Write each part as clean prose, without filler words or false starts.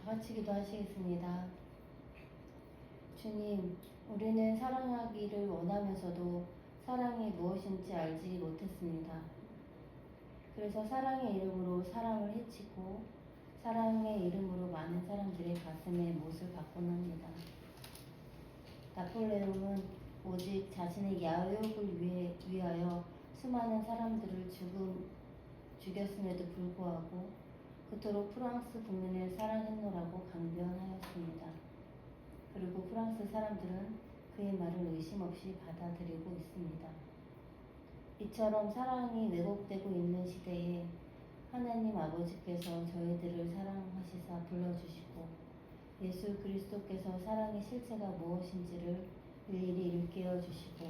같이 기도하시겠습니다. 주님, 우리는 사랑하기를 원하면서도 사랑이 무엇인지 알지 못했습니다. 그래서 사랑의 이름으로 사랑을 해치고 사랑의 이름으로 많은 사람들의 가슴에 못을 박곤 합니다. 나폴레옹은 오직 자신의 야욕을 위하여 수많은 사람들을 죽였음에도 불구하고 그토록 프랑스 국민을 사랑했노라고 강변하였습니다. 그리고 프랑스 사람들은 그의 말을 의심 없이 받아들이고 있습니다. 이처럼 사랑이 왜곡되고 있는 시대에 하나님 아버지께서 저희들을 사랑하시사 불러주시고 예수 그리스도께서 사랑의 실체가 무엇인지를 일일이 일깨워 주시고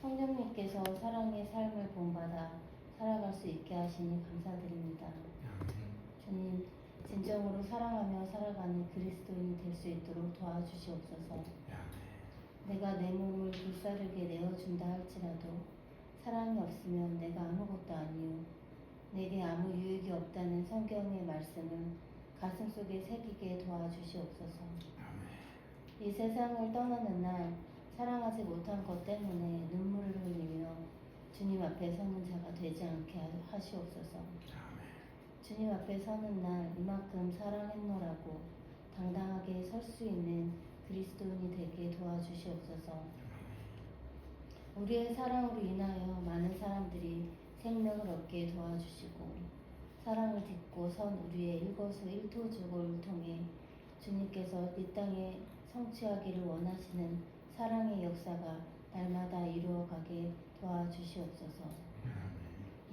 성령님께서 사랑의 삶을 본받아 살아갈 수 있게 하시니 감사드립니다. 주님, 진정으로 사랑하며 살아가는 그리스도인이 될 수 있도록 도와주시옵소서. 내가 내 몸을 불사르게 내어준다 할지라도 사랑이 없으면 내가 아무것도 아니요 내게 아무 유익이 없다는 성경의 말씀을 가슴속에 새기게 도와주시옵소서. 이 세상을 떠나는 날 사랑하지 못한 것 때문에 눈물을 흘리며 주님 앞에 서는 자가 되지 않게 하시옵소서. 주님 앞에 서는 날 이만큼 사랑했노라고 당당하게 설 수 있는 그리스도인이 되게 도와주시옵소서. 우리의 사랑으로 인하여 많은 사람들이 생명을 얻게 도와주시고 사랑을 딛고 선 우리의 일거수일투족을 통해 주님께서 이 땅에 성취하기를 원하시는 사랑의 역사가 날마다 이루어가게 도와주시옵소서.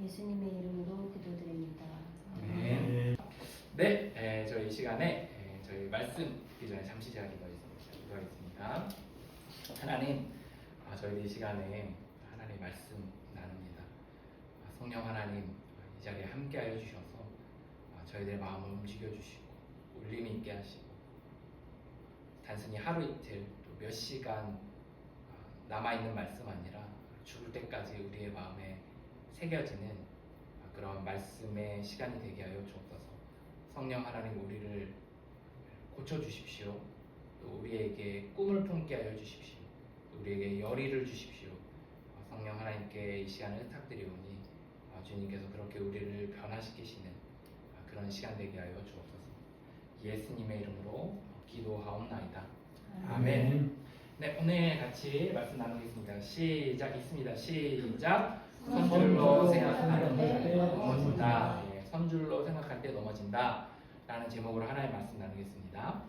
예수님의 이름으로 기도드립니다. 네, 저희 이 시간에 저희 말씀 듣기 전에 잠시 제가 기도하겠습니다. 하나님, 저희들 이 시간에 하나님의 말씀 나눕니다. 성령 하나님, 이 자리에 함께하여 주셔서 저희들의 마음을 움직여 주시고 울림이 있게 하시고 단순히 하루 이틀 또 몇 시간 남아있는 말씀 아니라 죽을 때까지 우리의 마음에 새겨지는 그런 말씀의 시간이 되게 하여 주옵소서. 성령 하나님, 우리를 고쳐주십시오. 또 우리에게 꿈을 품게 하여 주십시오. 또 우리에게 열의를 주십시오. 성령 하나님께 이 시간을 부탁드리오니 주님께서 그렇게 우리를 변화시키시는 그런 시간 되게 하여 주옵소서. 예수님의 이름으로 기도하옵나이다. 아멘. 네, 오늘 같이 말씀 나누겠습니다. 시작. 있습니다. 시작. 선줄로 생각할 때 넘어진다. 선줄로 생각할 때 넘어진다 라는 제목으로 하나의 말씀 나누겠습니다.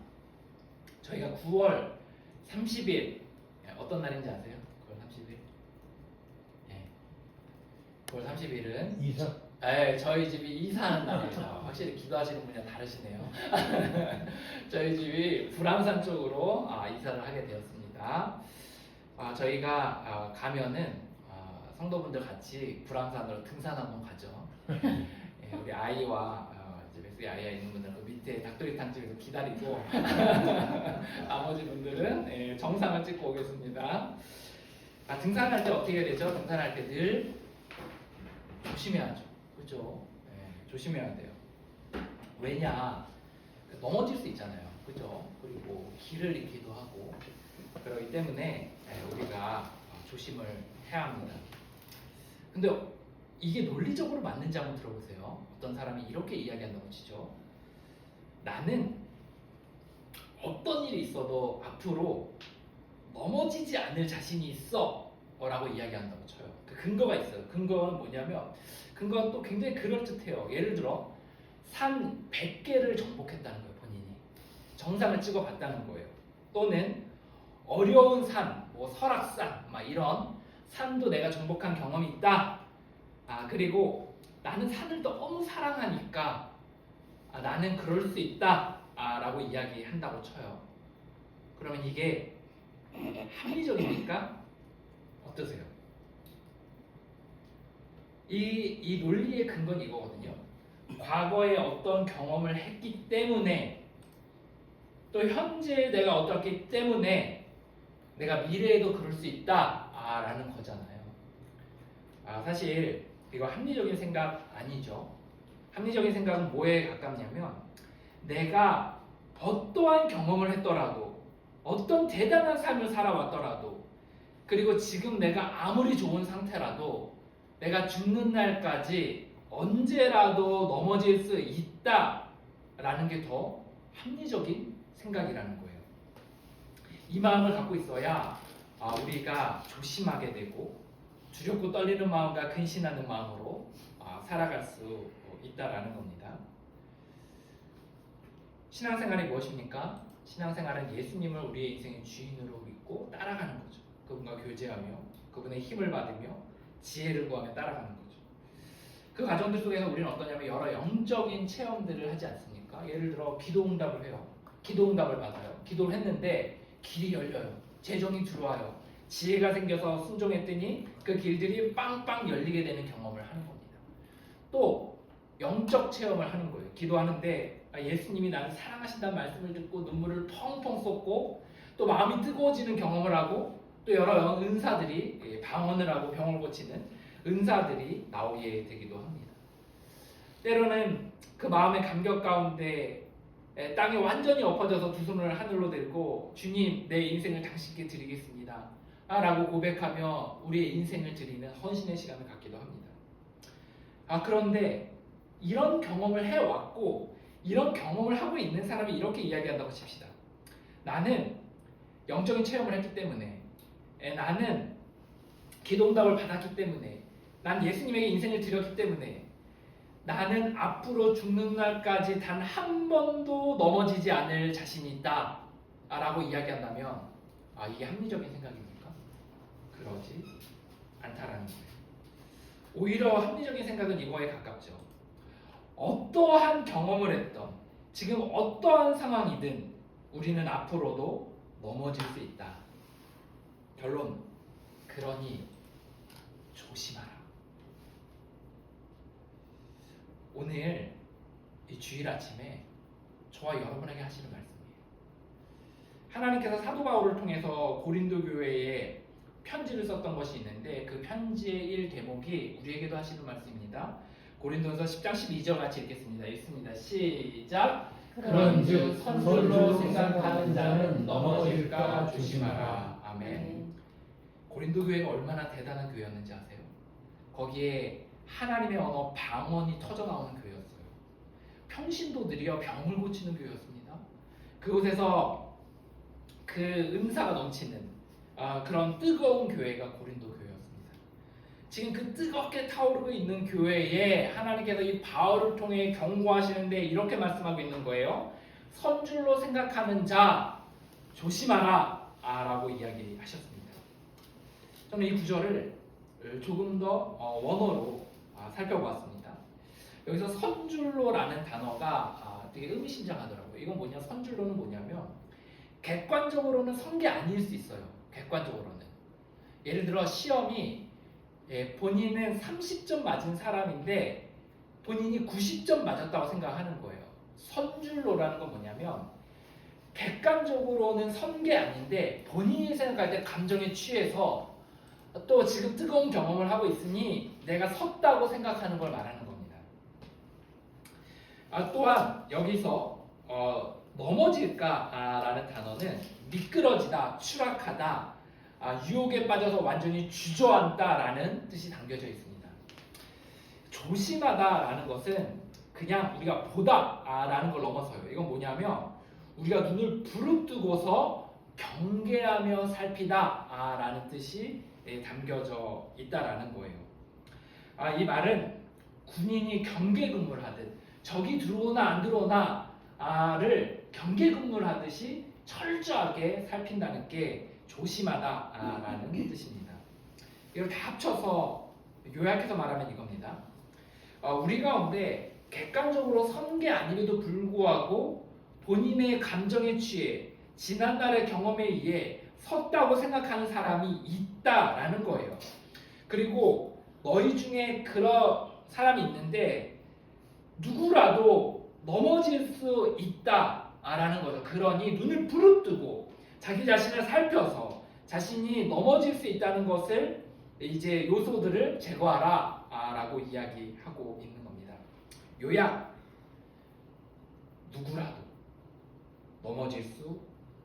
저희가 9월 30일 어떤 날인지 아세요? 9월 30일? 9월 30일은 이사? 저희 집이 이사하는 날입니다. 확실히 기도하시는 분이랑 다르시네요. 저희 집이 불암산 쪽으로 이사를 하게 되었습니다. 저희가 가면은 성도분들 같이 불암산으로 등산 한번 가죠. 우리 아이와 이제 뱃속에 아이가 있는 분들은 그 밑에 닭도리탕 집에서 기다리고 나머지 분들은 정상을 찍고 오겠습니다. 등산할 때 어떻게 해야 되죠? 등산할 때 늘 조심해야죠. 그죠? 조심해야 돼요. 왜냐? 넘어질 수 있잖아요. 그죠? 그리고 길을 잃기도 하고 그렇기 때문에 우리가 조심을 해야 합니다. 근데 이게 논리적으로 맞는지 한번 들어보세요. 어떤 사람이 이렇게 이야기한다고 치죠. 나는 어떤 일이 있어도 앞으로 넘어지지 않을 자신이 있어 라고 이야기한다고 쳐요. 그 근거가 있어요. 근거는 뭐냐면 근거는 또 굉장히 그럴듯해요. 예를 들어 산 100개를 정복했다는 거예요. 본인이 정상을 찍어봤다는 거예요. 또는 어려운 산, 뭐 설악산 막 이런 산도 내가 정복한 경험이 있다. 그리고 나는 산을 너무 사랑하니까 나는 그럴 수 있다 라고 이야기한다고 쳐요. 그러면 이게 합리적입니까? 어떠세요? 이 논리의 근거는 이거거든요. 과거에 어떤 경험을 했기 때문에 또 현재 내가 어떻기 때문에 내가 미래에도 그럴 수 있다 라는 거잖아요. 사실 이거 합리적인 생각 아니죠. 합리적인 생각은 뭐에 가깝냐면 내가 어떠한 경험을 했더라도 어떤 대단한 삶을 살아왔더라도 그리고 지금 내가 아무리 좋은 상태라도 내가 죽는 날까지 언제라도 넘어질 수 있다라는 게 더 합리적인 생각이라는 거예요. 이 마음을 갖고 있어야 우리가 조심하게 되고 두렵고 떨리는 마음과 근신하는 마음으로 살아갈 수 있다라는 겁니다. 신앙생활이 무엇입니까? 신앙생활은 예수님을 우리의 인생의 주인으로 믿고 따라가는 거죠. 그분과 교제하며 그분의 힘을 받으며 지혜를 구하며 따라가는 거죠. 그 과정들 속에서 우리는 어떠냐면 여러 영적인 체험들을 하지 않습니까? 예를 들어 기도응답을 해요. 기도응답을 받아요. 기도를 했는데 길이 열려요. 재정이 들어와요. 지혜가 생겨서 순종했더니 그 길들이 빵빵 열리게 되는 경험을 하는 겁니다. 또 영적 체험을 하는 거예요. 기도하는데 예수님이 나를 사랑하신다는 말씀을 듣고 눈물을 펑펑 쏟고 또 마음이 뜨거워지는 경험을 하고 또 여러 은사들이 방언을 하고 병을 고치는 은사들이 나오게 되기도 합니다. 때로는 그 마음의 감격 가운데 땅에 완전히 엎어져서 두 손을 하늘로 들고 주님 내 인생을 당신께 드리겠습니다 라고 고백하며 우리의 인생을 드리는 헌신의 시간을 갖기도 합니다. 그런데 이런 경험을 해왔고 이런 경험을 하고 있는 사람이 이렇게 이야기한다고 칩시다. 나는 영적인 체험을 했기 때문에 나는 기도응답을 받았기 때문에 난 예수님에게 인생을 드렸기 때문에 나는 앞으로 죽는 날까지 단 한 번도 넘어지지 않을 자신이 있다 라고 이야기한다면 이게 합리적인 생각입니까? 그러지 않다라는 거예요. 오히려 합리적인 생각은 이거에 가깝죠. 어떠한 경험을 했던 지금 어떠한 상황이든 우리는 앞으로도 넘어질 수 있다. 결론, 그러니 조심하라. 오늘 이 주일 아침에 저와 여러분에게 하시는 말씀이에요. 하나님께서 사도 바울을 통해서 고린도 교회에 편지를 썼던 것이 있는데 그 편지의 1 대목이 우리에게도 하시는 말씀입니다. 고린도서 10장 12절 같이 읽겠습니다. 읽습니다. 시작. 그런즉 선술로 생각하는 자는 넘어질까 조심하라. 아멘. 고린도 교회가 얼마나 대단한 교회였는지 아세요? 거기에 하나님의 언어 방언이 터져나오는 교회였어요. 평신도들이여 병을 고치는 교회였습니다. 그곳에서 그 은사가 넘치는 그런 뜨거운 교회가 고린도 교회였습니다. 지금 그 뜨겁게 타오르고 있는 교회에 하나님께서 이 바울을 통해 경고하시는데 이렇게 말씀하고 있는 거예요. 선줄로 생각하는 자 조심하라 라고 이야기하셨습니다. 저는 이 구절을 조금 더 원어로 살펴보았습니다. 여기서 선줄로라는 단어가 되게 의미심장하더라고요. 이건 뭐냐? 선줄로는 뭐냐면 객관적으로는 선 게 아닐 수 있어요. 객관적으로는. 예를 들어 시험이 본인은 30점 맞은 사람인데 본인이 90점 맞았다고 생각하는 거예요. 선줄로라는 건 뭐냐면 객관적으로는 선 게 아닌데 본인이 생각할 때 감정에 취해서 또 지금 뜨거운 경험을 하고 있으니 내가 섰다고 생각하는 걸 말하는 겁니다. 또한 여기서 넘어질까라는 단어는 미끄러지다, 추락하다, 유혹에 빠져서 완전히 주저앉다라는 뜻이 담겨져 있습니다. 조심하다라는 것은 그냥 우리가 보다라는 걸 넘어서요. 이건 뭐냐면 우리가 눈을 부릅뜨고서 경계하며 살피다라는 뜻이 담겨져 있다라는 거예요. 이 말은 군인이 경계 근무를 하듯 적이 들어오나 안 들어오나를 경계 근무를 하듯이 철저하게 살핀다는 게 조심하다라는 뜻입니다. 이걸 다 합쳐서 요약해서 말하면 이겁니다. 우리 가운데 객관적으로 선 게 아님에도 불구하고 본인의 감정에 취해 지난날의 경험에 의해 섰다고 생각하는 사람이 있다라는 거예요. 그리고 너희 중에 그런 사람이 있는데 누구라도 넘어질 수 있다라는 거죠. 그러니 눈을 부릅뜨고 자기 자신을 살펴서 자신이 넘어질 수 있다는 것을 이제 요소들을 제거하라 라고 이야기하고 있는 겁니다. 요약, 누구라도 넘어질 수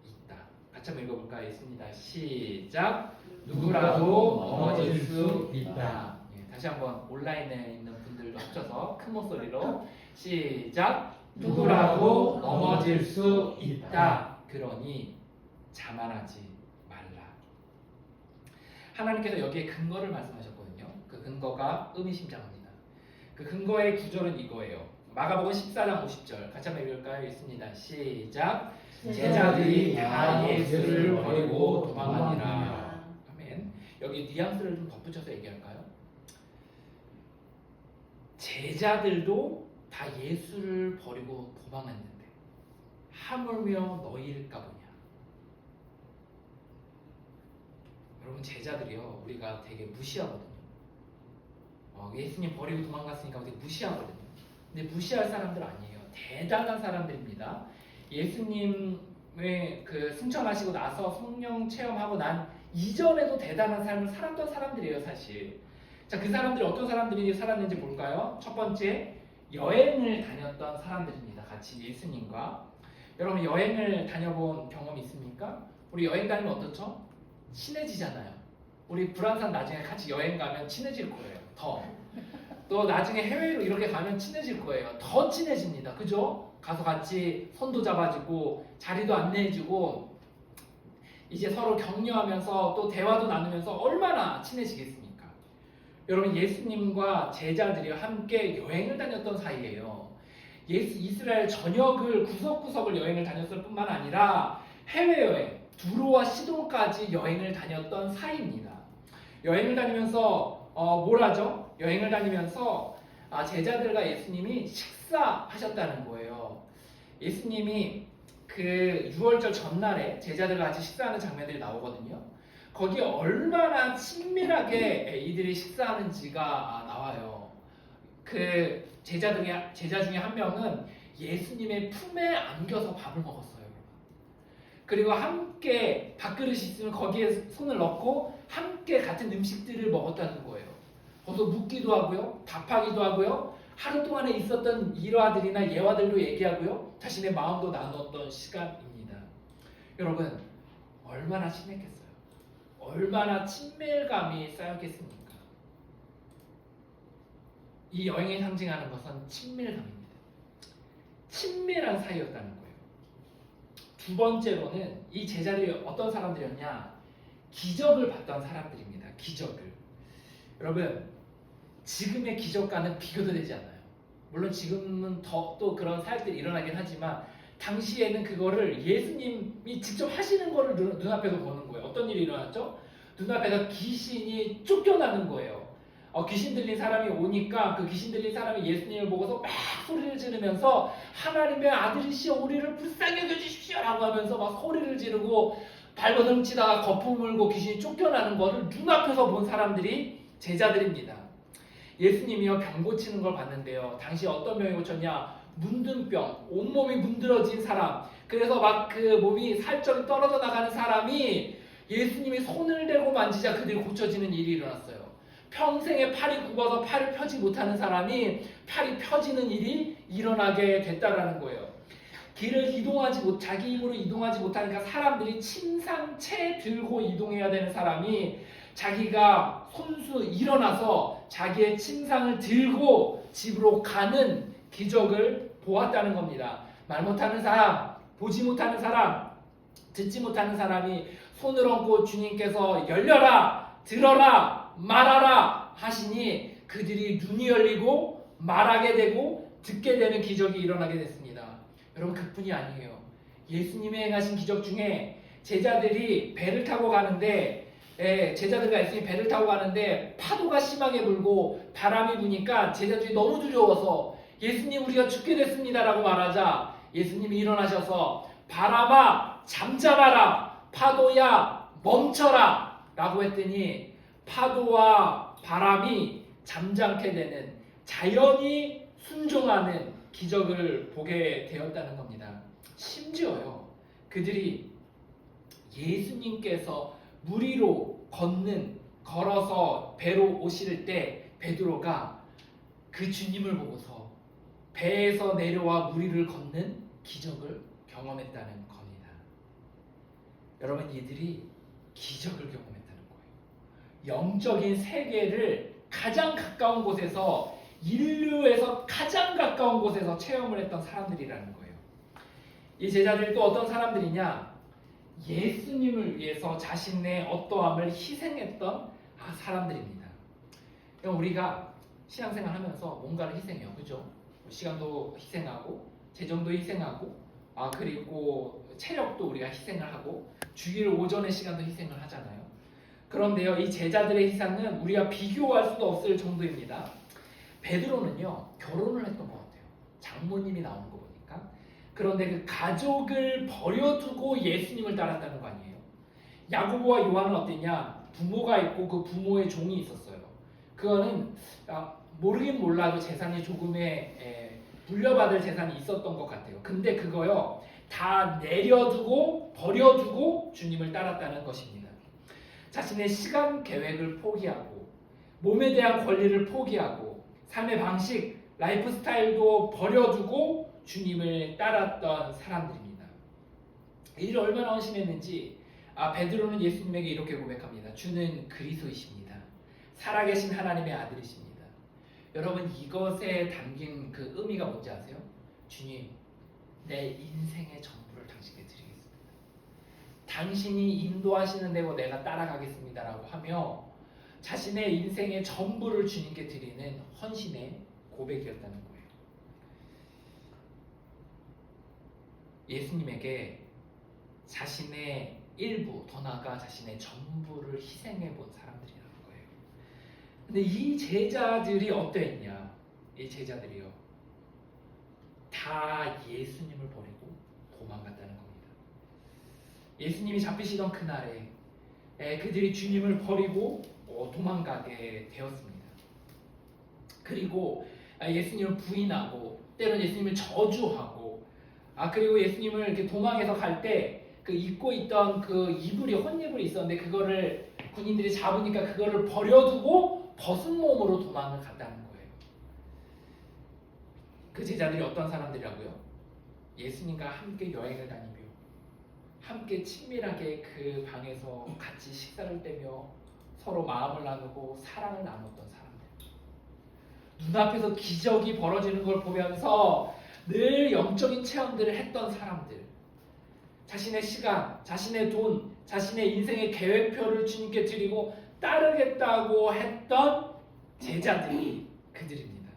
있다. 같이 한번 읽어볼까요? 있습니다. 시작. 누구라도 넘어질 수 있다. 예, 다시 한번 온라인에 있는 분들도 합쳐서 큰 목소리로 시작. 누구라도 넘어질 수 있다. 그러니 자만하지 말라. 하나님께서 여기에 근거를 말씀하셨거든요. 그 근거가 의미심장합니다. 그 근거의 구절은 이거예요. 마가복음 14장 50절 같이 한번 읽을까요? 있습니다. 시작. 제자들이 다 예수를 버리고 도망하니라. 아멘. 여기 뉘앙스를 좀 덧붙여서 얘기할까요? 제자들도 다 예수를 버리고 도망했는데 하물며 너희일까 보냐. 여러분, 제자들이요, 우리가 되게 무시하거든요. 예수님 버리고 도망갔으니까 되게 무시하거든요. 근데 무시할 사람들 아니에요. 대단한 사람들입니다. 예수님의 그 승천하시고 나서 성령 체험하고 난 이전에도 대단한 삶을 살았던 사람들이에요, 사실. 자, 그 사람들이 어떤 사람들이 살았는지 볼까요? 첫 번째, 여행을 다녔던 사람들입니다. 같이 예수님과. 여러분, 여행을 다녀본 경험이 있습니까? 우리 여행 다니면 어떻죠? 친해지잖아요. 우리 불안산 나중에 같이 여행 가면 친해질 거예요. 또 나중에 해외로 이렇게 가면 친해질 거예요. 더 친해집니다. 그죠? 가서 같이 손도 잡아주고 자리도 안내해주고 이제 서로 격려하면서 또 대화도 나누면서 얼마나 친해지겠습니까? 여러분, 예수님과 제자들이 함께 여행을 다녔던 사이예요. 이스라엘 전역을 구석구석을 여행을 다녔을 뿐만 아니라 해외여행, 두로와 시돈까지 여행을 다녔던 사이입니다. 여행을 다니면서 뭘 하죠? 여행을 다니면서 제자들과 예수님이 식사하셨다는 거예요. 예수님이 그 6월절 전날에 제자들과 같이 식사하는 장면들이 나오거든요. 거기에 얼마나 친밀하게 이들이 식사하는지가 나와요. 그 제자 중에 한 명은 예수님의 품에 안겨서 밥을 먹었어요. 그리고 함께 밥그릇이 있으면 거기에 손을 넣고 함께 같은 음식들을 먹었다는 거예요. 거기서 묻기도 하고요, 답하기도 하고요, 하루 동안에 있었던 일화들이나 예화들도 얘기하고요, 자신의 마음도 나눴던 시간입니다. 여러분, 얼마나 친했겠어요? 얼마나 친밀감이 쌓였겠습니까? 이 여행이 상징하는 것은 친밀감입니다. 친밀한 사이였다는 거예요. 두 번째로는 이 제자들이 어떤 사람들이었냐? 기적을 봤던 사람들입니다. 기적을. 여러분, 지금의 기적과는 비교도 되지 않아요. 물론 지금은 더 또 그런 사역들이 일어나긴 하지만 당시에는 그거를 예수님이 직접 하시는 거를 눈앞에서 보는 거예요. 어떤 일이 일어났죠? 눈앞에서 귀신이 쫓겨나는 거예요. 귀신 들린 사람이 오니까 그 귀신 들린 사람이 예수님을 보고서 막 소리를 지르면서 하나님의 아들이시여 우리를 불쌍히 여겨주십시오 라고 하면서 막 소리를 지르고 발버둥 치다가 거품 물고 귀신이 쫓겨나는 것을 눈앞에서 본 사람들이 제자들입니다. 예수님이요, 병 고치는 걸 봤는데요. 당시 어떤 병이 고쳤냐? 문둥병, 온몸이 문드러진 사람, 그래서 막 그 몸이 살점이 떨어져 나가는 사람이 예수님이 손을 대고 만지자 그들이 고쳐지는 일이 일어났어요. 평생에 팔이 굽어서 팔을 펴지 못하는 사람이 팔이 펴지는 일이 일어나게 됐다라는 거예요. 길을 자기 힘으로 이동하지 못하니까 사람들이 침상채 들고 이동해야 되는 사람이 자기가 손수 일어나서 자기의 침상을 들고 집으로 가는 기적을 보았다는 겁니다. 말 못하는 사람, 보지 못하는 사람, 듣지 못하는 사람이 손을 얹고 주님께서 열려라, 들어라, 말하라 하시니 그들이 눈이 열리고 말하게 되고 듣게 되는 기적이 일어나게 됐습니다. 여러분, 그뿐이 아니에요. 예수님이 행하신 기적 중에 제자들이 배를 타고 가는데 제자들과 예수님이 배를 타고 가는데 파도가 심하게 불고 바람이 부니까 제자들이 너무 두려워서 예수님 우리가 죽게 됐습니다 라고 말하자 예수님이 일어나셔서 바람아 잠잠하라, 파도야 멈춰라 라고 했더니 파도와 바람이 잠잠게 되는, 자연이 순종하는 기적을 보게 되었다는 겁니다. 심지어요, 그들이 예수님께서 물 위로 걸어서 배로 오실 때 베드로가 그 주님을 보고서 배에서 내려와 물 위를 걷는 기적을 경험했다는 겁니다. 여러분, 이들이 기적을 경험했다는 거예요. 영적인 세계를 가장 가까운 곳에서, 인류에서 가장 가까운 곳에서 체험을 했던 사람들이라는 거예요. 이 제자들이 또 어떤 사람들이냐? 예수님을 위해서 자신의 어떠함을 희생했던 사람들입니다. 우리가 신앙생활 하면서 뭔가를 희생해요. 그죠? 시간도 희생하고, 재정도 희생하고, 그리고 체력도 우리가 희생을 하고, 주일 오전의 시간도 희생을 하잖아요. 그런데요, 이 제자들의 희생은 우리가 비교할 수도 없을 정도입니다. 베드로는요, 결혼을 했던 것 같아요. 장모님이 나오는 거 보니까. 그런데 그 가족을 버려두고 예수님을 따랐다는 거 아니에요. 야고보와 요한은 어땠냐? 부모가 있고 그 부모의 종이 있었어요. 그거는 모르긴 몰라도 재산이 조금의 물려받을 재산이 있었던 것 같아요. 근데 그거요, 다 내려두고 버려두고 주님을 따랐다는 것입니다. 자신의 시간 계획을 포기하고, 몸에 대한 권리를 포기하고, 삶의 방식, 라이프 스타일도 버려두고 주님을 따랐던 사람들입니다. 이들이 얼마나 헌신했는지 베드로는 예수님에게 이렇게 고백합니다. 주는 그리스도이십니다. 살아계신 하나님의 아들이십니다. 여러분, 이것에 담긴 그 의미가 뭔지 아세요? 주님, 내 인생의 전부를 당신께 드리겠습니다. 당신이 인도하시는 대로 내가 따라가겠습니다라고 하며 자신의 인생의 전부를 주님께 드리는 헌신의 고백이었다는 거예요. 예수님에게 자신의 일부, 더 나아가 자신의 전부를 희생해 본 사람들이라는 거예요. 근데 이 제자들이 어땠냐? 이 제자들이요, 다 예수님을 버리고 도망갔다는 겁니다. 예수님이 잡히시던 그날에 그들이 주님을 버리고 도망가게 되었습니다. 그리고 예수님을 부인하고, 때로는 예수님을 저주하고, 그리고 예수님을 이렇게 도망해서 갈 때 그 입고 있던 그 이불이, 혼이불이 있었는데 그거를 군인들이 잡으니까 그거를 버려두고 벗은 몸으로 도망을 갔다는 거예요. 그 제자들이 어떤 사람들이라고요? 예수님과 함께 여행을 다니며 함께 친밀하게 그 방에서 같이 식사를 때며 서로 마음을 나누고 사랑을 나눴던 사람들. 눈앞에서 기적이 벌어지는 걸 보면서 늘 영적인 체험들을 했던 사람들. 자신의 시간, 자신의 돈, 자신의 인생의 계획표를 주님께 드리고 따르겠다고 했던 제자들이 그들입니다.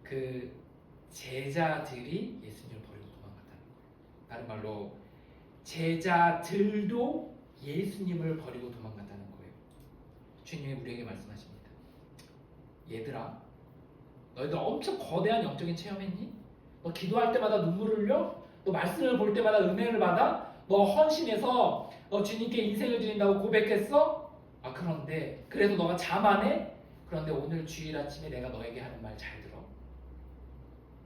그 제자들이 예수님을 버리고 도망갔다는 거예요. 다른 말로 제자들도 예수님을 버리고 도망갔다는 거예요. 주님이 우리에게 말씀하십니다. 얘들아, 너희들 엄청 거대한 영적인 체험했니? 너 기도할 때마다 눈물을 흘려? 너 말씀을 볼 때마다 은혜를 받아? 너 헌신해서 너 주님께 인생을 드린다고 고백했어? 그런데 그래서 너가 자만해? 그런데 오늘 주일 아침에 내가 너에게 하는 말 잘 들어.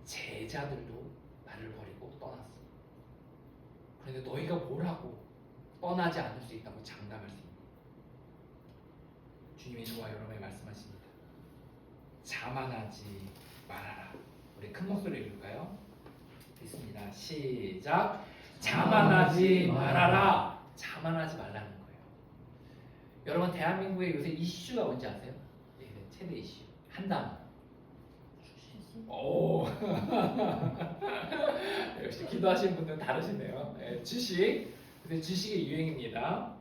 제자들도 나를 버리고 떠났어. 그런데 너희가 뭘 하고 떠나지 않을 수 있다고 장담할 수 있니? 주님이 저와 여러분에게 말씀하십니다. 자만하지 말아라. 우리 큰 목소리로 읽을까요? 있습니다. 시작. 자만하지 말아라. 자만하지 말라는 거예요. 여러분, 대한민국의 요새 이슈가 뭔지 아세요? 최대 이슈. 한 단어. 오. 역시 기도하시는 분들은 다르시네요. 주식. 근데 주식의 유행입니다.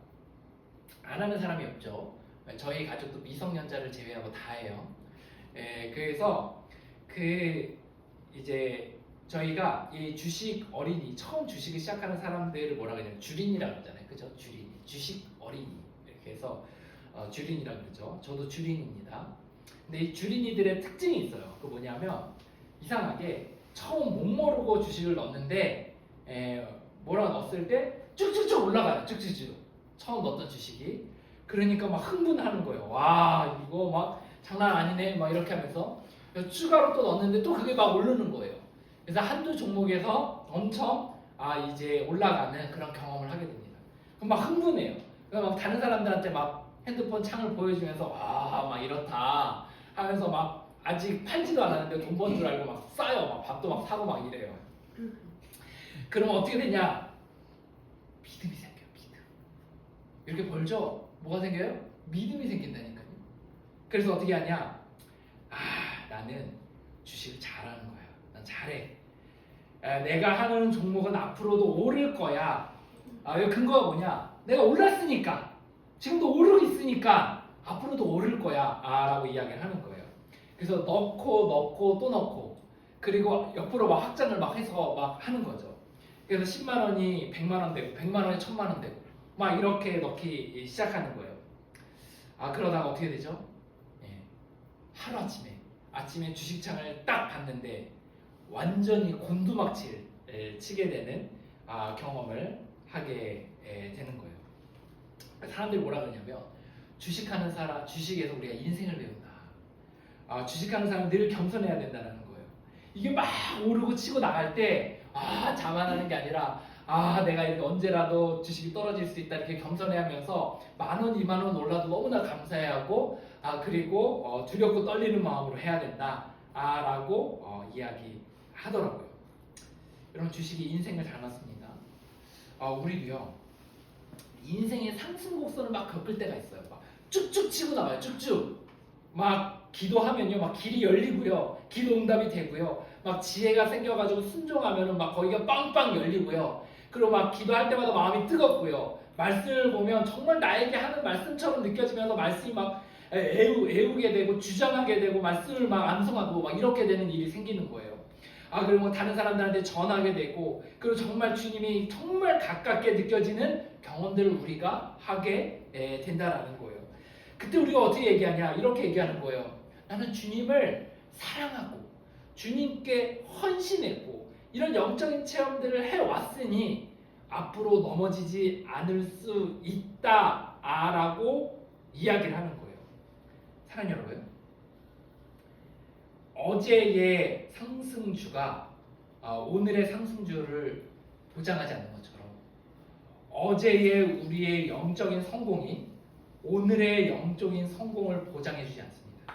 안 하는 사람이 없죠. 저희 가족도 미성년자를 제외하고 다 해요. 그래서 이제 저희가 이 주식 어린이, 처음 주식을 시작하는 사람들을 뭐라 그러냐면 주린이라고 그러잖아요. 그죠? 주린이. 주식 어린이. 이렇게 해서 주린이라고 그러죠. 저도 주린입니다. 근데 이 주린이들의 특징이 있어요. 그 뭐냐면 이상하게 처음 못 모르고 주식을 넣었는데 뭐라 넣었을 때 쭉쭉쭉 올라가요. 쭉쭉쭉. 처음 넣었던 주식이. 그러니까 막 흥분하는 거예요. 와, 이거 막 장난 아니네. 막 이렇게 하면서 추가로 또 넣었는데 또 그게 막 오르는 거예요. 그래서 한두 종목에서 엄청 이제 올라가는 그런 경험을 하게 됩니다. 그럼 막 흥분해요. 그래서 막 다른 사람들한테 막 핸드폰 창을 보여주면서 막 이렇다 하면서 막 아직 팔지도 않았는데 돈 번 줄 알고 막 싸요. 막 밥도 막 사고 막 이래요. 그러면 어떻게 되냐? 믿음이 생겨요. 믿음. 이렇게 벌죠? 뭐가 생겨요? 믿음이 생긴다니까요. 그래서 어떻게 하냐? 나는 주식을 잘하는 거야. 난 잘해. 내가 하는 종목은 앞으로도 오를 거야. 이 근거가 뭐냐? 내가 올랐으니까, 지금도 오르고 있으니까 앞으로도 오를 거야. 라고 이야기를 하는 거예요. 그래서 넣고 또 넣고, 그리고 옆으로 막 확장을 막 해서 막 하는 거죠. 그래서 10만 원이 100만 원 되고, 100만 원이 1000만 원 되고, 막 이렇게 넣기 시작하는 거예요. 그러다가 어떻게 되죠? 아침에 주식창을 딱 봤는데 완전히 곤두박질 치게 되는 경험을 하게 되는 거예요. 사람들이 뭐라 그러냐면 주식에서 우리가 인생을 배운다. 주식하는 사람은 늘 겸손해야 된다는 거예요. 이게 막 오르고 치고 나갈 때 자만하는 게 아니라 내가 이렇게 언제라도 주식이 떨어질 수 있다 이렇게 겸손해하면서 10,000원, 20,000원 올라도 너무나 감사해하고 그리고 두렵고 떨리는 마음으로 해야 된다라고 이야기하더라고요. 여러분 주식이 인생을 닮았습니다. 우리도요 인생의 상승 곡선을 막 겪을 때가 있어요. 막 쭉쭉 치고 나와요. 쭉쭉 막 기도하면요 막 길이 열리고요, 기도 응답이 되고요, 막 지혜가 생겨가지고 순종하면은 막 거기가 빵빵 열리고요. 그리고 막 기도할 때마다 마음이 뜨겁고요. 말씀을 보면 정말 나에게 하는 말씀처럼 느껴지면서 말씀이 막 애우게 되고 주장하게 되고 말씀을 막 암송하고 막 이렇게 되는 일이 생기는 거예요. 그리고 다른 사람들한테 전하게 되고, 그리고 정말 주님이 정말 가깝게 느껴지는 경험들을 우리가 하게 된다라는 거예요. 그때 우리가 어떻게 얘기하냐? 이렇게 얘기하는 거예요. 나는 주님을 사랑하고 주님께 헌신했고 이런 영적인 체험들을 해왔으니 앞으로 넘어지지 않을 수 있다라고 이야기를 하는 거예요. 사랑하는 여러분, 어제의 상승주가 오늘의 상승주를 보장하지 않는 것처럼 어제의 우리의 영적인 성공이 오늘의 영적인 성공을 보장해주지 않습니다.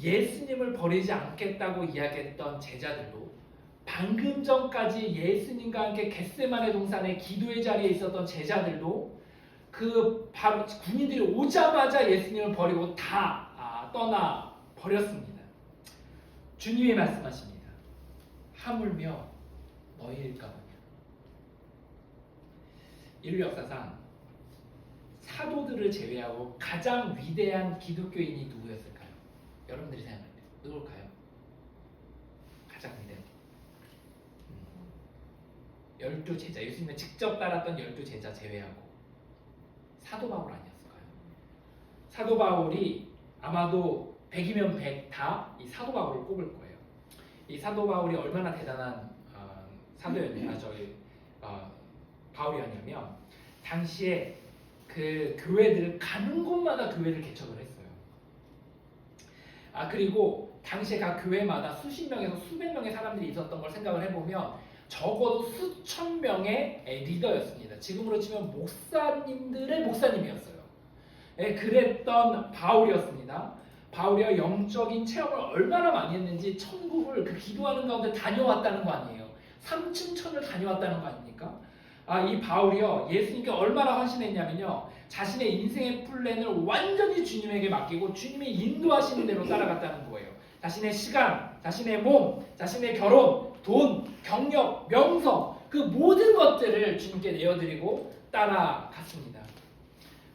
예수님을 버리지 않겠다고 이야기했던 제자들도 방금 전까지 예수님과 함께 겟세마네 동산의 기도의 자리에 있었던 제자들도 그 바로 군인들이 오자마자 예수님을 버리고 다 떠나 버렸습니다. 주님이 말씀하십니다. 하물며 너희일까보냐. 인류 역사상 사도들을 제외하고 가장 위대한 기독교인이 누구였을까요? 여러분들이 생각할 때 누굴까요? 가장 위대한 12제자, 예수님을 직접 따랐던 12제자 제외하고 사도 바울 아니었을까요? 사도 바울이 아마도 100이면 100 다 이 사도 바울을 꼽을 거예요. 이 사도 바울이 얼마나 대단한 바울이었냐면 당시에 그 교회들을 가는 곳마다 교회를 개척을 했어요. 그리고 당시에 각 교회마다 수십 명에서 수백 명의 사람들이 있었던 걸 생각을 해보면 적어도 수천 명의 리더였습니다. 지금으로 치면 목사님들의 목사님이었어요. 그랬던 바울이었습니다. 바울이 영적인 체험을 얼마나 많이 했는지 천국을 그 기도하는 가운데 다녀왔다는 거 아니에요. 삼층천을 다녀왔다는 거 아닙니까? 이 바울이요 예수님께 얼마나 헌신했냐면요 자신의 인생의 플랜을 완전히 주님에게 맡기고 주님이 인도하시는 대로 따라갔다는 거예요. 자신의 시간, 자신의 몸, 자신의 결혼, 돈, 경력, 명성 그 모든 것들을 주님께 내어드리고 따라갔습니다.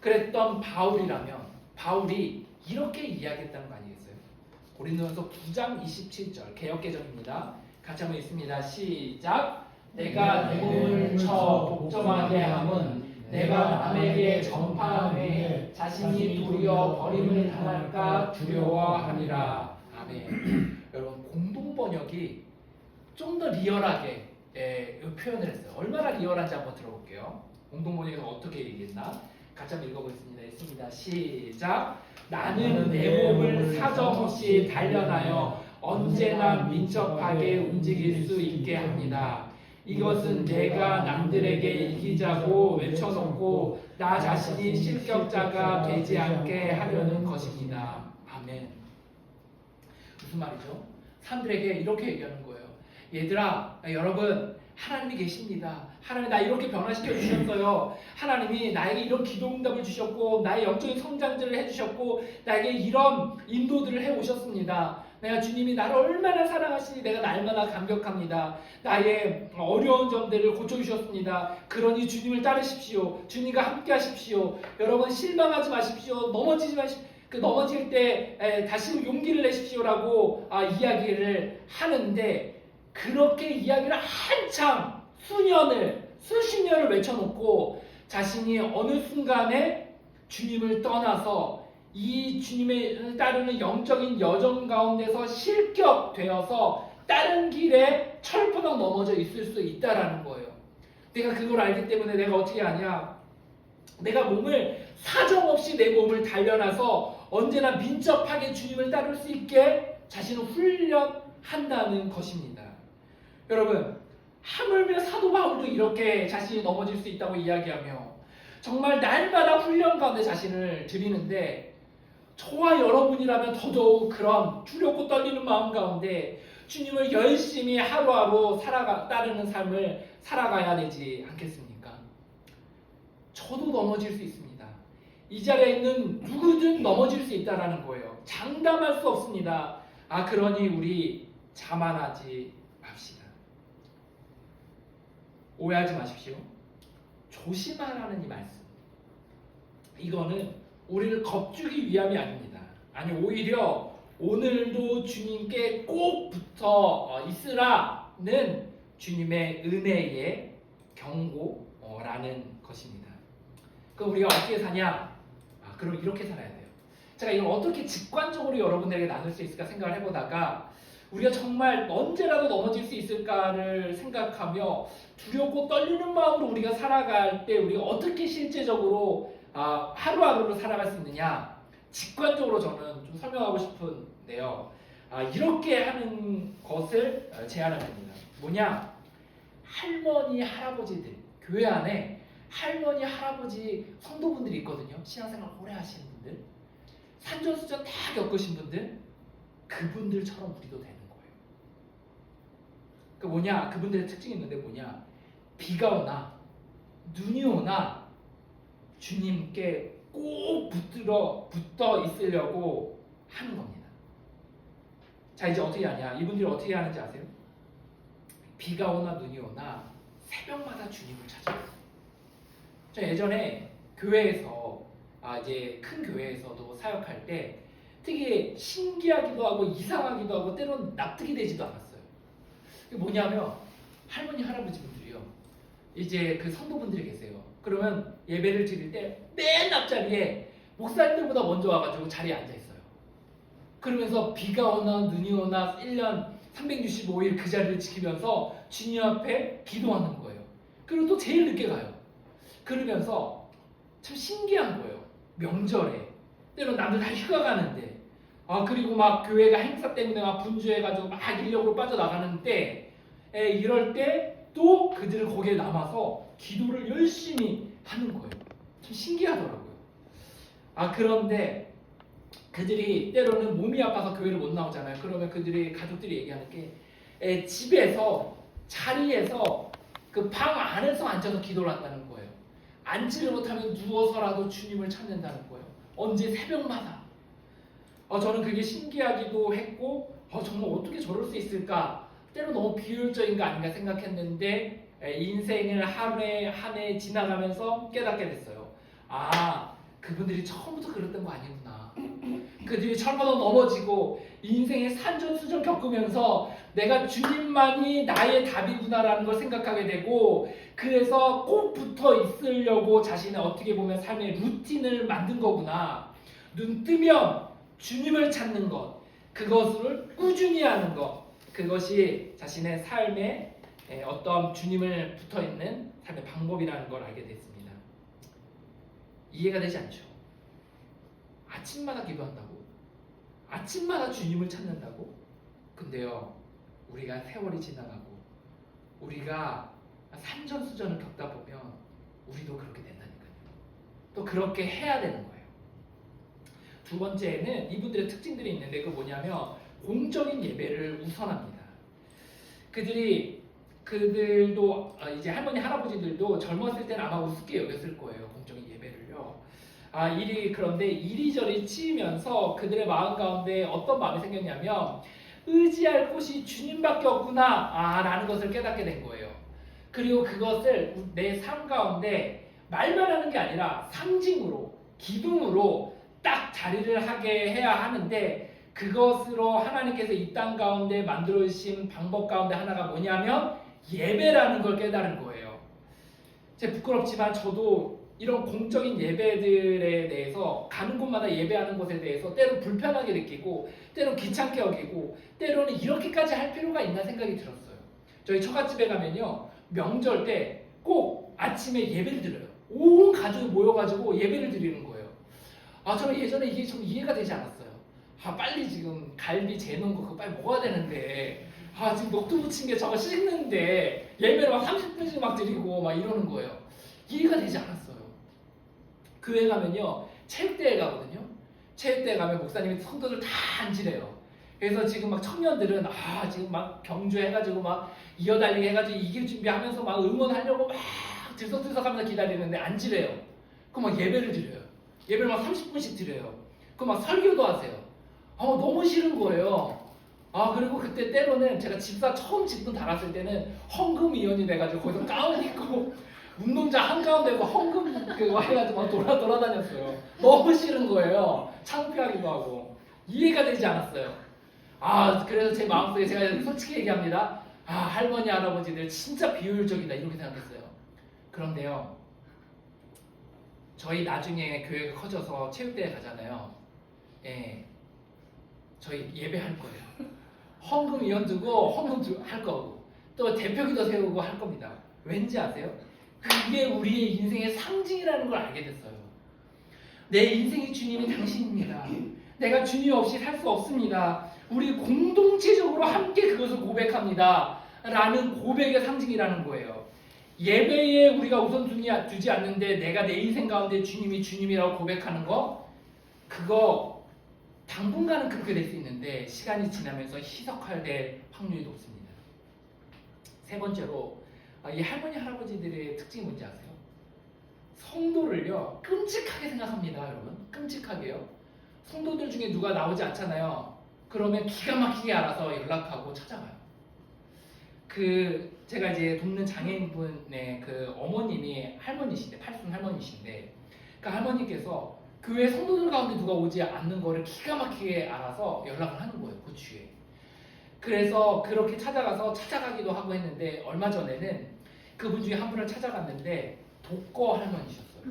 그랬던 바울이라면 바울이 이렇게 이야기했다는 거 아니겠어요? 고린도전서 9장 27절 개역개정입니다. 같이 한번 읽습니다. 시작. 내가 내 몸을 쳐 복종하게 함은 내가 남에게 전파함에 자신이 도리어 버림을 당할까 두려워함이라. 아멘. 여러분 공동 번역이 좀 더 리얼하게 표현을 했어요. 얼마나 리얼한지 한번 들어볼게요. 공동 번역에서 어떻게 얘기했나? 같이 한번 읽어보겠습니다. 읽습니다. 시작. 나는 내 몸을 사정없이 단련하여 언제나 민첩하게 움직일 수 있게 합니다. 이것은 내가 남들에게 이기자고 외쳐놓고 나 자신이 실격자가 되지 않게 하려는 것입니다. 아멘. 무슨 말이죠? 사람들에게 이렇게 얘기하는 거예요. 얘들아, 여러분, 하나님이 계십니다. 하나님 나 이렇게 변화시켜 주셨어요. 하나님이 나에게 이런 기도 응답을 주셨고 나의 영적인 성장들을 해주셨고 나에게 이런 인도들을 해오셨습니다. 내가 주님이 나를 얼마나 사랑하시니 내가 날마다 감격합니다. 나의 어려운 점들을 고쳐주셨습니다. 그러니 주님을 따르십시오. 주님과 함께 하십시오. 여러분 실망하지 마십시오. 넘어지지 마십시오. 그 넘어질 때 다시 용기를 내십시오라고 이야기를 하는데 그렇게 이야기를 한참 수십 년을 외쳐놓고 자신이 어느 순간에 주님을 떠나서 이 주님을 따르는 영적인 여정 가운데서 실격되어서 다른 길에 철푸덕 넘어져 있을 수 있다라는 거예요. 내가 그걸 알기 때문에 내가 어떻게 하냐? 내가 몸을 사정없이 내 몸을 단련해서 언제나 민첩하게 주님을 따를 수 있게 자신을 훈련한다는 것입니다. 여러분, 하물며 사도 바울도 이렇게 자신이 넘어질 수 있다고 이야기하며 정말 날마다 훈련 가운데 자신을 드리는데 저와 여러분이라면 더더욱 그런 두렵고 떨리는 마음 가운데 주님을 열심히 하루하루 따르는 삶을 살아가야 되지 않겠습니까? 저도 넘어질 수 있습니다. 이 자리에 있는 누구든 넘어질 수 있다는 거예요. 장담할 수 없습니다. 그러니 우리 자만하지 맙시다. 오해하지 마십시오. 조심하라는 이 말씀. 이거는 우리를 겁주기 위함이 아닙니다. 아니 오히려 오늘도 주님께 꼭 붙어 있으라는 주님의 은혜의 경고라는 것입니다. 그럼 우리가 어떻게 사냐? 그럼 이렇게 살아야 돼요. 제가 이걸 어떻게 직관적으로 여러분들에게 나눌 수 있을까 생각을 해보다가 우리가 정말 언제라도 넘어질 수 있을까를 생각하며 두렵고 떨리는 마음으로 우리가 살아갈 때 우리가 어떻게 실제적으로 하루하루를 살아갈 수 있느냐 직관적으로 저는 좀 설명하고 싶은데요. 이렇게 하는 것을 제안합니다. 뭐냐? 할머니, 할아버지들, 교회 안에 할머니, 할아버지 성도분들이 있거든요. 신앙생활 오래 하시는 분들, 산전수전 다 겪으신 분들, 그분들처럼 우리도 되는 거예요. 그 뭐냐? 그분들의 특징이 있는데 뭐냐? 비가 오나 눈이 오나 주님께 꼭 붙어 있으려고 하는 겁니다. 자, 이제 어떻게 하냐? 이분들이 어떻게 하는지 아세요? 비가 오나 눈이 오나 새벽마다 주님을 찾아요. 저 예전에 교회에서 이제 큰 교회에서도 사역할 때 되게 신기하기도 하고 이상하기도 하고 때로는 납득이 되지도 않았어요. 그게 뭐냐면 할머니, 할아버지분들이요. 이제 그 성도분들이 계세요. 그러면 예배를 드릴 때 맨 앞자리에 목사님들보다 먼저 와가지고 자리에 앉아 있어요. 그러면서 비가 오나 눈이 오나 1년 365일 그 자리를 지키면서 주님 앞에 기도하는 거예요. 그리고 또 제일 늦게 가요. 그러면서 참 신기한 거예요. 명절에 때로는 남들 다 휴가 가는데 그리고 막 교회가 행사 때문에 막 분주해가지고 막 인력으로 빠져나가는데 이럴 때 또 그들을 거기에 남아서 기도를 열심히 하는 거예요. 참 신기하더라고요. 그런데 그들이 때로는 몸이 아파서 교회를 못 나오잖아요. 그러면 그들이 가족들이 얘기하는 게 집에서 자리에서 그 방 안에서 앉아서 기도를 한다는 거예요. 앉지를 못하면 누워서라도 주님을 찾는다는 거예요. 언제? 새벽마다. 저는 그게 신기하기도 했고 정말 어떻게 저럴 수 있을까? 때로 너무 비효율적인 거 아닌가 생각했는데 인생을 한 해 지나가면서 깨닫게 됐어요. 그분들이 처음부터 그랬던 거 아니구나. 그들이 처음부터 넘어지고 인생의 산전수전 겪으면서 내가 주님만이 나의 답이구나라는 걸 생각하게 되고 그래서 꼭 붙어 있으려고 자신의 어떻게 보면 삶의 루틴을 만든 거구나. 눈 뜨면 주님을 찾는 것, 그것을 꾸준히 하는 것, 그것이 자신의 삶에 어떤 주님을 붙어있는 삶의 방법이라는 걸 알게 됐습니다. 이해가 되지 않죠? 아침마다 기도한다고? 아침마다 주님을 찾는다고? 근데요, 우리가 세월이 지나가고 우리가 산전수전을 겪다 보면 우리도 그렇게 된다니까요. 또 그렇게 해야 되는 거예요. 두 번째는 이분들의 특징들이 있는데 그 뭐냐면 공적인 예배를 우선합니다. 그들도 이제 할머니 할아버지들도 젊었을 때는 아마 우습게 여겼을 거예요. 공적인 예배를요. 그런데 이리저리 치이면서 그들의 마음 가운데 어떤 마음이 생겼냐면 의지할 곳이 주님밖에 없구나 라는 것을 깨닫게 된 거예요. 그리고 그것을 내 삶 가운데 말만 하는 게 아니라 상징으로 기둥으로 딱 자리를 하게 해야 하는데, 그것으로 하나님께서 이 땅 가운데 만들어 주신 방법 가운데 하나가 뭐냐면 예배라는 걸 깨달은 거예요. 제 부끄럽지만 저도 이런 공적인 예배들에 대해서 가는 곳마다 예배하는 것에 대해서 때로 불편하게 느끼고 때로 귀찮게 여기고 때로는 이렇게까지 할 필요가 있나 생각이 들었어요. 저희 처갓집에 가면요, 명절 때 꼭 아침에 예배를 드려요. 온 가족이 모여가지고 예배를 드리는 거예요. 저는 예전에 이게 좀 이해가 되지 않았어요. 빨리 지금 갈비 재놓은 거 그거 빨리 먹어야 되는데 지금 녹두 부친 게 저거 씻는데 예배를 막 30분씩 막 드리고 막 이러는 거예요. 이해가 되지 않았어요. 교회 가면요, 체육대회 가거든요. 체육대회 가면 목사님이 성도들 다 앉으래요. 그래서 지금 막 청년들은 지금 막 경주해가지고 막 이어달리기 해가지고 이길 준비하면서 막 응원하려고 막 들썩들썩하면서 기다리는데 앉으래요. 그럼 막 예배를 드려요. 예배를 막 30분씩 드려요. 그럼 막 설교도 하세요. 너무 싫은 거예요. 그리고 그때 때로는 제가 집사 처음 직분 달았을 때는 헌금위원이 돼가지고 거기서 가운 입고 운동장 한가운데서 헌금 그거 해가지고 막 돌아다녔어요. 너무 싫은 거예요. 창피하기도 하고 이해가 되지 않았어요. 그래서 제 마음속에 제가 솔직히 얘기합니다. 할머니 할아버지들 진짜 비효율적이다 이렇게 생각했어요. 그런데요, 저희 나중에 교회가 커져서 체육대회 가잖아요. 저희 예배할 거예요. 헌금위원 두고 헌금 할 거고 또 대표기도 세우고 할 겁니다. 왠지 아세요? 그게 우리의 인생의 상징이라는 걸 알게 됐어요. 내 인생의 주님이 당신입니다. 내가 주님 없이 살 수 없습니다. 우리 공동체적으로 함께 그것을 고백합니다. 라는 고백의 상징이라는 거예요. 예배에 우리가 우선순위 두지 않는데 내가 내 인생 가운데 주님이 주님이라고 고백하는 거, 그거 당분간은 그렇게 될 수 있는데 시간이 지나면서 희석될 확률이 높습니다. 세 번째로 이 할머니 할아버지들의 특징이 뭔지 아세요? 성도를요 끔찍하게 생각합니다. 여러분, 끔찍하게요. 성도들 중에 누가 나오지 않잖아요. 그러면 기가 막히게 알아서 연락하고 찾아가요. 제가 이제 돕는 장애인분의 그 어머님이 할머니신데, 팔순 할머니신데, 그 할머니께서 교회 성도들 가운데 누가 오지 않는 거를 기가 막히게 알아서 연락을 하는 거예요. 그 주에. 그래서 그렇게 찾아가기도 하고 했는데, 얼마 전에는 그분 중에 한 분을 찾아갔는데 독거 할머니셨어요.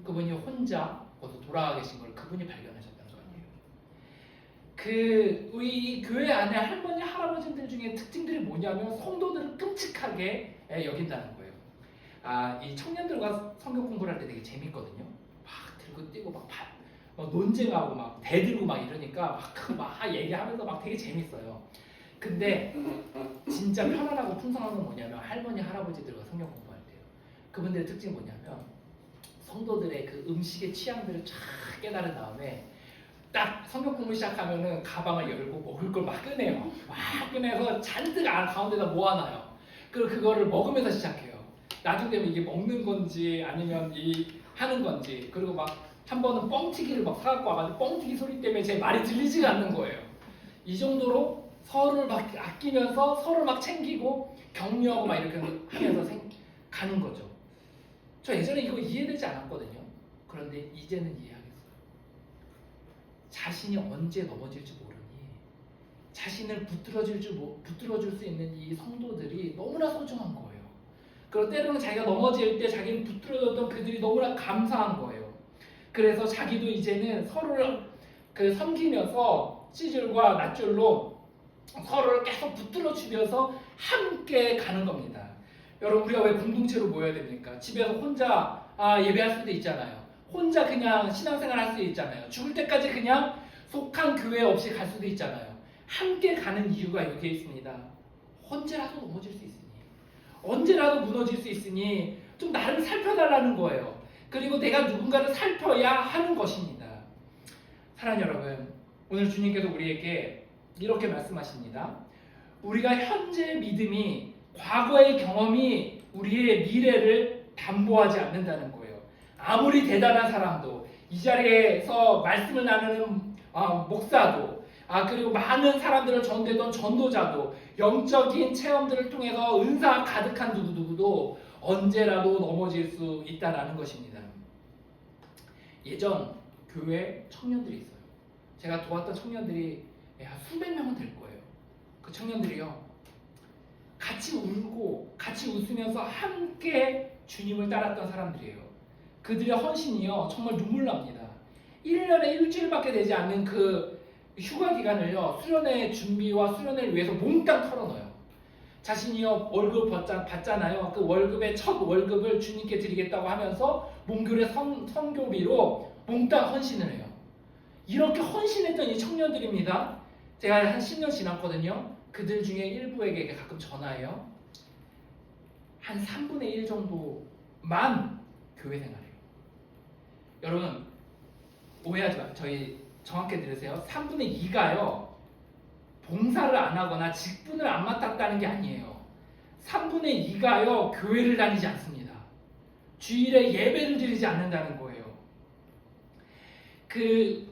그분이 혼자 거기서 돌아가 계신 걸 그분이 발견하셨다는 거예요. 우리 교회 안에 할머니 할아버지들 중에 특징들이 뭐냐면 성도들을 끔찍하게 여긴다는 거예요. 이 청년들과 성경 공부를 할 때 되게 재밌거든요. 막 들고 뛰고 막 논쟁하고 막 대들고 막 이러니까 막 얘기하면서 막 되게 재밌어요. 근데 진짜 편안하고 풍성한 건 뭐냐면 할머니 할아버지들과 성경 공부할 때요. 그분들의 특징이 뭐냐면 성도들의 그 음식의 취향들을 쫙 깨달은 다음에 딱 성경 공부 시작하면은 가방을 열고 먹을 걸 막 꺼내요. 막 꺼내서 잔뜩 가운데다 모아놔요. 그리고 그거를 먹으면서 시작해요. 나중 되면 이게 먹는 건지 아니면 하는 건지. 그리고 막 한 번은 뻥튀기를 막 사갖고 와가지고 뻥튀기 소리 때문에 제 말이 들리지가 않는 거예요. 이 정도로 서로를 막 아끼면서 서로를 막 챙기고 격려하고 막 이렇게 하면서 가는 거죠. 저 예전에 이거 이해되지 않았거든요. 그런데 이제는 이해하겠어요. 자신이 언제 넘어질지 모르니 자신을 붙들어줄 수 있는 이 성도들이 너무나 소중한 거예요. 그리고 때로는 자기가 넘어질 때 자기를 붙들어줬던 그들이 너무나 감사한 거예요. 그래서 자기도 이제는 서로를 섬기면서 시줄과 낫줄로 서로를 계속 붙들어주면서 함께 가는 겁니다. 여러분, 우리가 왜 공동체로 모여야 됩니까? 집에서 혼자 예배할 수도 있잖아요. 혼자 그냥 신앙생활 할 수도 있잖아요. 죽을 때까지 그냥 속한 교회 없이 갈 수도 있잖아요. 함께 가는 이유가 여기에 있습니다. 언제라도 넘어질 수 있으니, 언제라도 무너질 수 있으니 좀 나를 살펴달라는 거예요. 그리고 내가 누군가를 살펴야 하는 것입니다. 사랑하는 여러분, 오늘 주님께서 우리에게 이렇게 말씀하십니다. 우리가 현재의 믿음이 과거의 경험이 우리의 미래를 담보하지 않는다는 거예요. 아무리 대단한 사람도 이 자리에서 말씀을 나누는 목사도 그리고 많은 사람들을 전도했던 전도자도 영적인 체험들을 통해서 은사 가득한 누구도 언제라도 넘어질 수 있다는 것입니다. 예전 교회 청년들이 있어요. 제가 도왔던 청년들이 수백 명은 될 거예요. 그 청년들이요, 같이 울고 같이 웃으면서 함께 주님을 따랐던 사람들이에요. 그들의 헌신이요 정말 눈물 납니다. 1년에 일주일밖에 되지 않는 그 휴가 기간을요 수련회 준비와 수련회를 위해서 몽땅 털어넣어요. 자신이요 월급 받잖아요. 그 월급의 첫 월급을 주님께 드리겠다고 하면서 몽교의 선교비로 몽땅 헌신을 해요. 이렇게 헌신했던 이 청년들입니다. 제가 한 10년 지났거든요. 그들 중에 일부에게 가끔 전화해요. 한 3분의 1 정도만 교회 생활해요. 여러분 오해하지 마세요. 저희 정확히 들으세요. 3분의 2가요 봉사를 안 하거나 직분을 안 맡았다는 게 아니에요. 3분의 2가요 교회를 다니지 않습니다. 주일에 예배를 드리지 않는다는 거예요.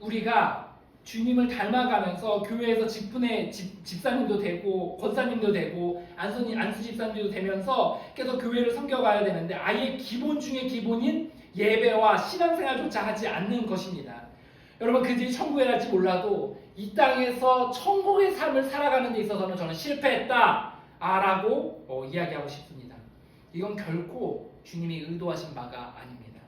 우리가 주님을 닮아가면서 교회에서 직분의 집사님도 되고 권사님도 되고 안수 집사님도 되면서 계속 교회를 섬겨가야 되는데 아예 기본 중에 기본인 예배와 신앙생활조차 하지 않는 것입니다. 여러분 그들이 천국에 갈지 몰라도 이 땅에서 천국의 삶을 살아가는 데 있어서는 저는 실패했다라고 이야기하고 싶습니다. 이건 결코 주님이 의도하신 바가 아닙니다.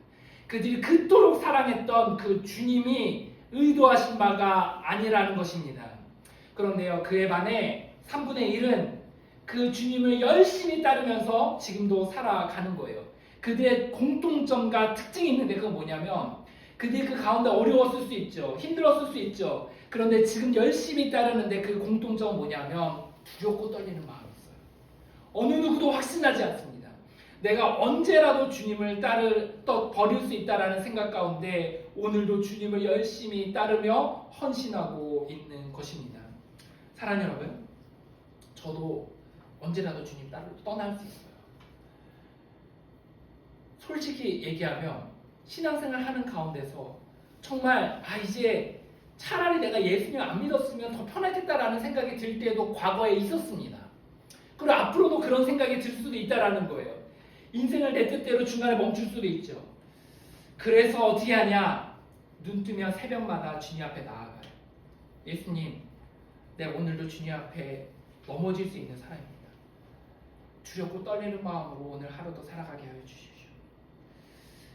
그들이 그토록 사랑했던 그 주님이 의도하신 바가 아니라는 것입니다. 그런데요 그에 반해 3분의 1은 그 주님을 열심히 따르면서 지금도 살아가는 거예요. 그들의 공통점과 특징이 있는데 그건 뭐냐면 그들이 그 가운데 어려웠을 수 있죠. 힘들었을 수 있죠. 그런데 지금 열심히 따르는데 그 공통점은 뭐냐면 두렵고 떨리는 마음이 있어요. 어느 누구도 확신하지 않습니다. 내가 언제라도 주님을 버릴 수 있다라는 생각 가운데 오늘도 주님을 열심히 따르며 헌신하고 있는 것입니다. 사랑하는 여러분, 저도 언제라도 주님 떠날 수 있어요. 솔직히 얘기하면 신앙생활 하는 가운데서 정말 이제 차라리 내가 예수님 안 믿었으면 더 편하겠다라는 생각이 들 때도 과거에 있었습니다. 그리고 앞으로도 그런 생각이 들 수도 있다라는 거예요. 인생을 내 뜻대로 중간에 멈출 수도 있죠. 그래서 어떻게 하냐? 눈 뜨면 새벽마다 주님 앞에 나아가요. 예수님, 내가 오늘도 주님 앞에 넘어질 수 있는 사람입니다. 두렵고 떨리는 마음으로 오늘 하루도 살아가게 하여 주십시오.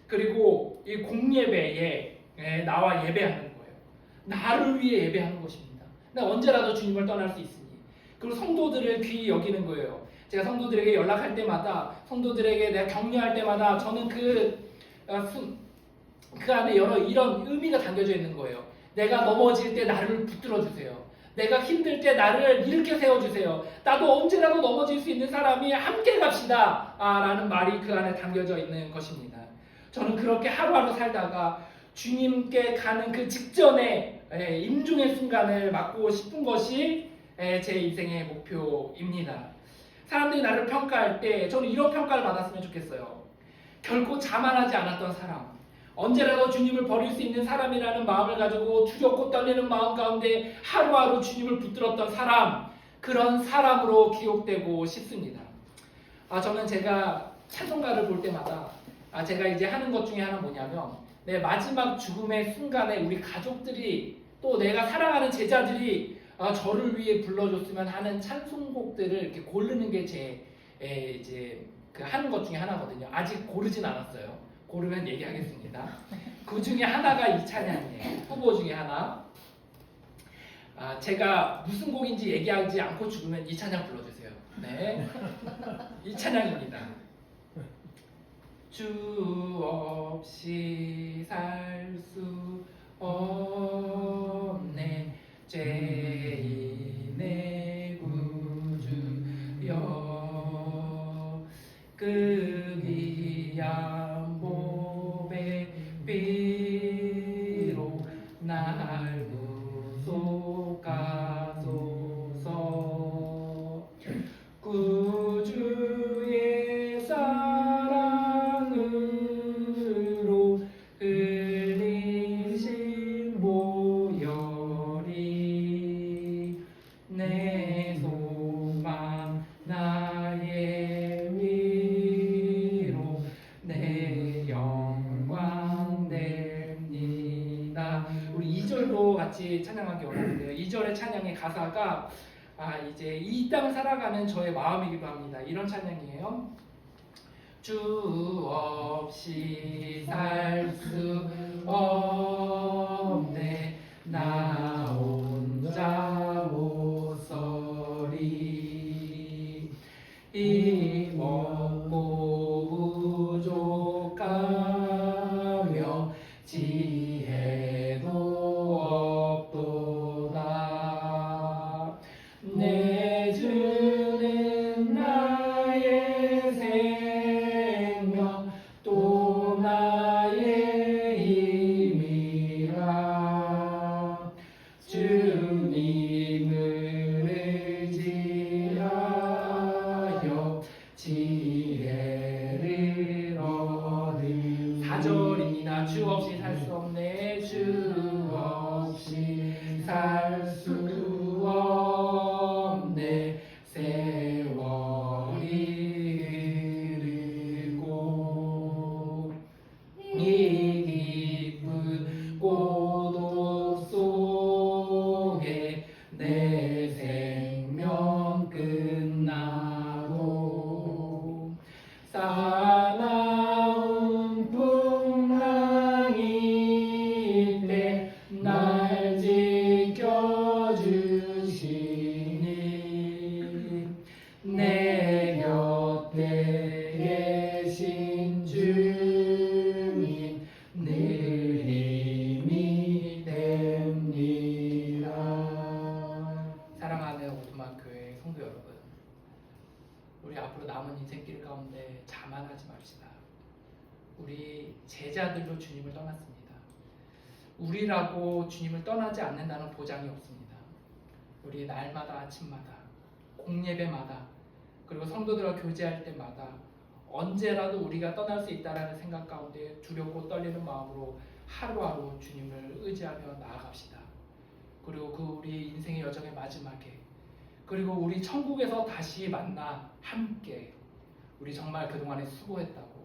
그리고 이 공예배에 나와 예배하는 거예요. 나를 위해 예배하는 것입니다. 나 언제라도 주님을 떠날 수 있으니. 그리고 성도들을 귀히 여기는 거예요. 제가 성도들에게 연락할 때마다, 성도들에게 내가 격려할 때마다 저는 그 안에 여러 이런 의미가 담겨져 있는 거예요. 내가 넘어질 때 나를 붙들어 주세요. 내가 힘들 때 나를 일으켜 세워주세요. 나도 언제라도 넘어질 수 있는 사람이 함께 갑시다 라는 말이 그 안에 담겨져 있는 것입니다. 저는 그렇게 하루하루 살다가 주님께 가는 그 직전에 임종의 순간을 맞고 싶은 것이 제 인생의 목표입니다. 사람들이 나를 평가할 때 저는 이런 평가를 받았으면 좋겠어요. 결코 자만하지 않았던 사람, 언제라도 주님을 버릴 수 있는 사람이라는 마음을 가지고 두렵고 떨리는 마음 가운데 하루하루 주님을 붙들었던 사람, 그런 사람으로 기억되고 싶습니다. 저는 제가 찬송가를 볼 때마다 제가 이제 하는 것 중에 하나 뭐냐면 내 마지막 죽음의 순간에 우리 가족들이 또 내가 사랑하는 제자들이 저를 위해 불러줬으면 하는 찬송곡들을 이렇게 고르는 게 제 이제 그 하는 것 중에 하나거든요. 아직 고르진 않았어요. 고르면 얘기하겠습니다. 그 중에 하나가 이 찬양이에요. 후보 중에 하나. 제가 무슨 곡인지 얘기하지 않고 죽으면 이 찬양 불러주세요. 네, 이 찬양입니다. 주 없이 살 수 없네 죄인의 구주여 그 귀한 보배 비로 날 구속하소서 같이 찬양하기 원하는데요. 2절의 찬양의 가사가 이제 이 땅 살아가는 저의 마음이기도 합니다. 이런 찬양이에요. 주 없이 살 수 없네 나 혼자 못 서리 힘없고 부족하며 지혜도 없도다 내 주는 나의 생명 또 나의 힘이라 주님을 의지하여 지혜를 얻으리 4절입니다. 주 없이 살 수 없네 주 없이 살 수 없네 세월이 흐르고 이 깊은 고독 속에 내 생명 끝나고 사나운 풍랑일 때 날 지켜주시니 내 곁에 계신 주님 늘 힘이 됩니다. 사랑하는 오두막교회 성도 여러분, 우리 앞으로 남은 인생길 가운데 자만하지 맙시다. 우리 제자들로 주님을 떠났습니다. 우리라고 주님을 떠나지 않는다는 보장이 없습니다. 우리 날마다 아침마다 공예배마다 그리고 성도들과 교제할 때마다 언제라도 우리가 떠날 수 있다는 생각 가운데 두렵고 떨리는 마음으로 하루하루 주님을 의지하며 나아갑시다. 그리고 그 우리 인생의 여정의 마지막에 그리고 우리 천국에서 다시 만나 함께 우리 정말 그동안에 수고했다고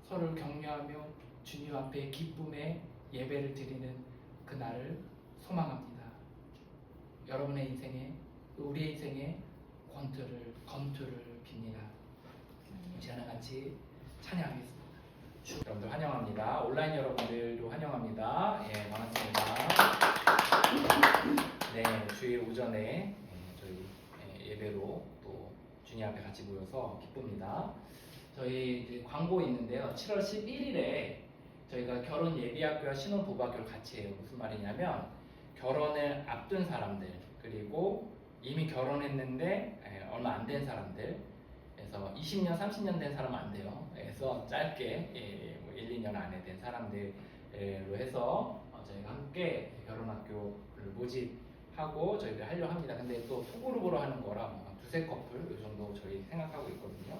서로를 격려하며 주님 앞에 기쁨의 예배를 드리는 그날을 소망합니다. 여러분의 인생에 우리의 인생에 검투를 빕니다. 이 시간에 같이 찬양하겠습니다. 여러분들 환영합니다. 온라인 여러분들도 환영합니다. 예, 반갑습니다. 네, 주일 오전에 저희 예배로 또 주님 앞에 같이 모여서 기쁩니다. 저희 이제 광고 있는데요. 7월 11일에 저희가 결혼 예비학교와 신혼부부학교를 같이 해요. 무슨 말이냐면 결혼을 앞둔 사람들 그리고 이미 결혼했는데 얼마 안 된 사람들 그래서 20년, 30년 된 사람은 안 돼요. 그래서 짧게 1, 2년 안에 된 사람들로 해서 저희가 함께 결혼학교를 모집하고 저희들 하려고 합니다. 근데 또 소그룹으로 하는 거라 두세 커플 이 정도 저희 생각하고 있거든요.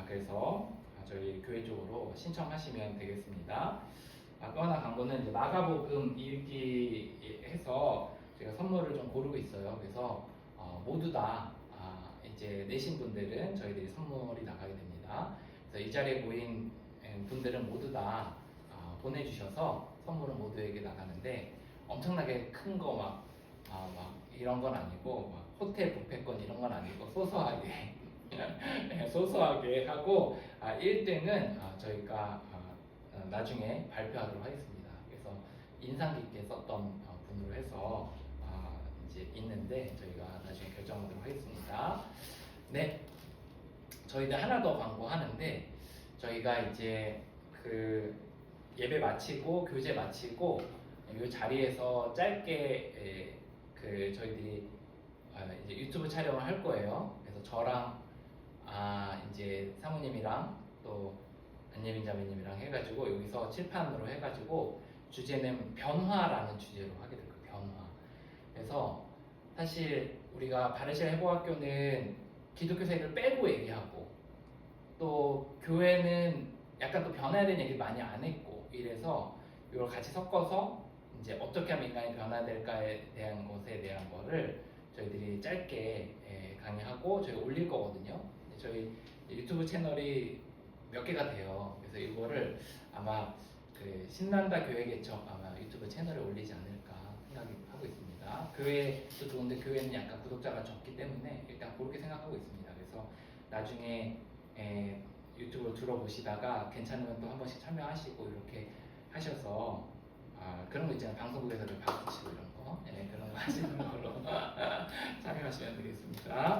그래서 저희 교회 쪽으로 신청하시면 되겠습니다. 또 하나 광고는 이제 마가복음 읽기 해서 제가 선물을 좀 고르고 있어요. 그래서 모두 다 이제 내신 분들은 저희들이 선물이 나가게 됩니다. 그래서 이 자리에 모인 분들은 모두 다 보내주셔서 선물은 모두에게 나가는데 엄청나게 큰 거 막 이런 건 아니고 막 호텔 뷔페권 이런 건 아니고 소소하게 소소하게 하고 1등은 저희가 나중에 발표하도록 하겠습니다. 그래서 인상 깊게 썼던 분으로 해서 이제 있는데 저희가 나중에 결정하도록 하겠습니다. 네, 저희들 하나 더 광고하는데 저희가 이제 그 예배 마치고 교제 마치고 이 자리에서 짧게 그 저희들이 이제 유튜브 촬영을 할 거예요. 그래서 저랑 이제 사모님이랑 또 안예빈 자매님이랑 해가지고 여기서 칠판으로 해가지고 주제는 변화라는 주제로 하게 될 거예요. 변화. 그래서 사실 우리가 바르셀 회복학교는 기독교 생을 빼고 얘기하고 또 교회는 약간 또 변화에 대한 얘기 많이 안 했고 이래서 이걸 같이 섞어서 이제 어떻게 하면 인간이 변화될까에 대한 것에 대한 거를 저희들이 짧게 강의하고 저희가 올릴 거거든요. 저희 유튜브 채널이 몇 개가 돼요. 그래서 이거를 아마 그 신난다 교회 개척 아마 유튜브 채널에 올리지 않을까 생각하고 있습니다. 교회도 좋은데 교회는 약간 구독자가 적기 때문에 일단 그렇게 생각하고 있습니다. 그래서 나중에 유튜브로 들어보시다가 괜찮으면 또 한 번씩 참여하시고 이렇게 하셔서 그런 거 있잖아요. 방송국에서 박수 치고 이런 거 그런 거 하시는 걸로 참여하시면 되겠습니다.